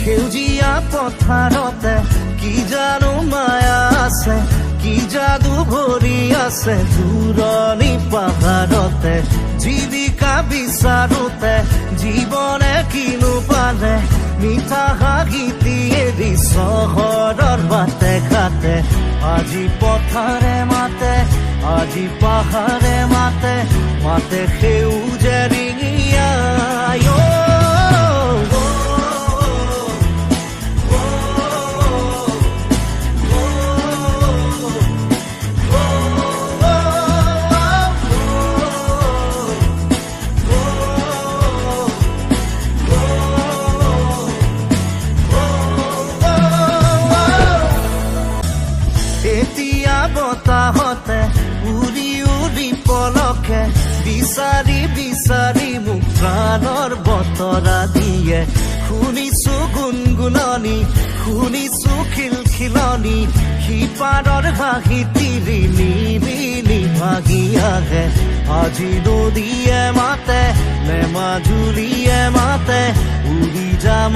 সেউজীয়া পথাৰতে কি জানো মায়া আছে, কি যাদু ভৰি আছে দূৰণি পাহাৰতে। জীৱিকা বিচাৰোতে জীৱনে কিনো পালে, মিঠা হাঁহিটি এৰি চহৰৰ বাটে ঘাটে। আজি পথাৰে মাতে, আজি পাহাৰে মাতে, মাতে সেউজে ৰিঙিয়া। এতিয়া বতাহতে উৰি উৰি পলকে বিচাৰি বিচাৰি মোক প্ৰাণৰ বতৰা দিয়ে। শুনিছো গুণগুণনি, শুনিছো খিলখিলনি, সিপাৰৰ হাঁহি তিৰি নিবিলি ভাগি আহে। আজি নদীয়ে মাতে নে মাজুলীয়ে মাতে, উৰি যাম